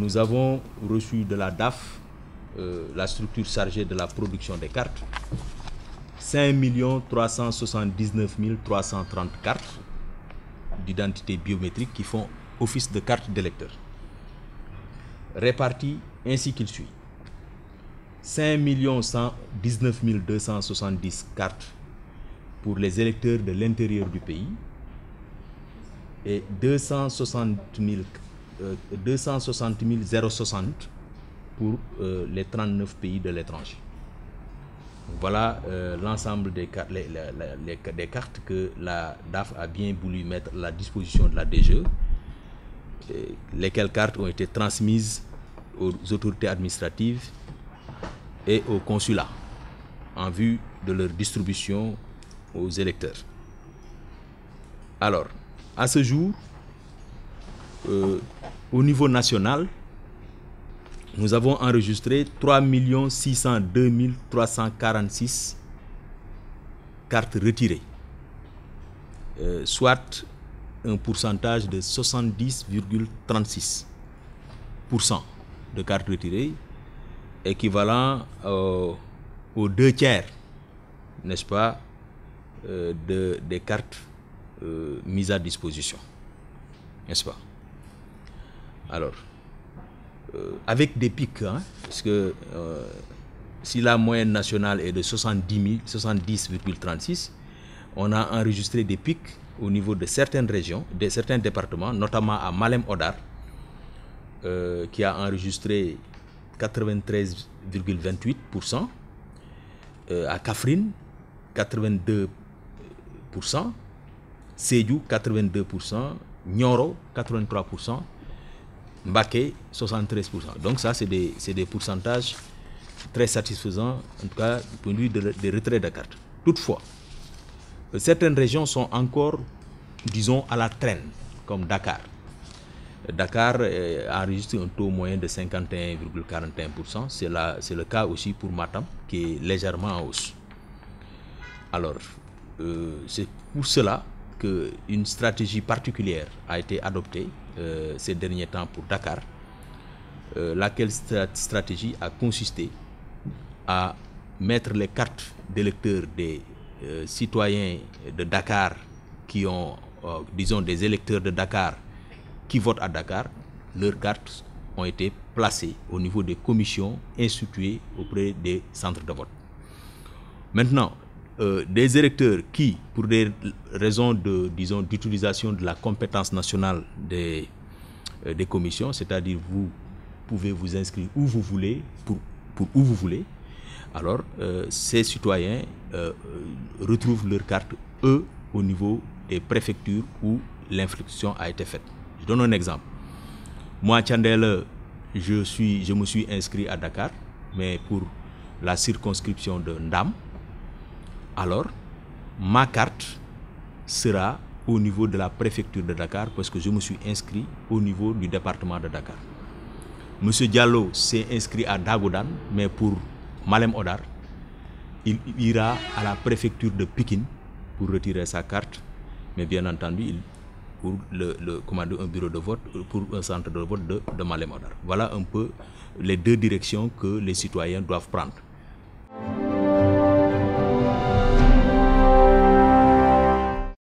nous avons reçu de la DAF, la structure chargée de la production des cartes, 5 379 330 cartes d'identité biométrique qui font office de carte d'électeur, réparties ainsi qu'il suit. 5 119 270 cartes pour les électeurs de l'intérieur du pays et 260 060 pour les 39 pays de l'étranger. Voilà l'ensemble des cartes que la DAF a bien voulu mettre à la disposition de la DGE, lesquelles cartes ont été transmises aux autorités administratives et au consulat en vue de leur distribution aux électeurs. Alors, à ce jour, au niveau national, nous avons enregistré 3 602 346 cartes retirées, soit un pourcentage de 70,36% de cartes retirées, équivalent aux 2 tiers, n'est-ce pas, des cartes mises à disposition, n'est-ce pas? Alors, avec des pics, hein, parce que si la moyenne nationale est de 70,36, on a enregistré des pics au niveau de certaines régions, de certains départements, notamment à Malem Hodar, qui a enregistré 93,28%, à Kaffrine 82%, Sédhiou 82%, Nioro 83%, Mbacké 73%. Donc ça, c'est des pourcentages très satisfaisants, en tout cas du point de vue des retraits de cartes. Toutefois, certaines régions sont encore, disons, à la traîne, comme Dakar. Dakar a enregistré un taux moyen de 51,41%. C'est le cas aussi pour Matam, qui est légèrement en hausse. Alors, c'est pour cela qu'une stratégie particulière a été adoptée ces derniers temps pour Dakar, laquelle stratégie a consisté à mettre les cartes d'électeurs des citoyens de Dakar qui ont, disons, des électeurs de Dakar qui votent à Dakar. Leurs cartes ont été placées au niveau des commissions instituées auprès des centres de vote. Maintenant, des électeurs qui, pour des raisons disons, d'utilisation de la compétence nationale des commissions, c'est-à-dire vous pouvez vous inscrire où vous voulez, pour où vous voulez, alors ces citoyens retrouvent leurs cartes, eux, au niveau des préfectures où l'inscription a été faite. Je donne un exemple. Moi, Thiendella, je me suis inscrit à Dakar, mais pour la circonscription de Ndam. Alors, ma carte sera au niveau de la préfecture de Dakar parce que je me suis inscrit au niveau du département de Dakar. Monsieur Diallo s'est inscrit à Dagodan, mais pour Malem Hodar, il ira à la préfecture de Pikine pour retirer sa carte, mais bien entendu, pour commander un bureau de vote, pour un centre de vote de Malem Hodar. Voilà un peu les deux directions que les citoyens doivent prendre.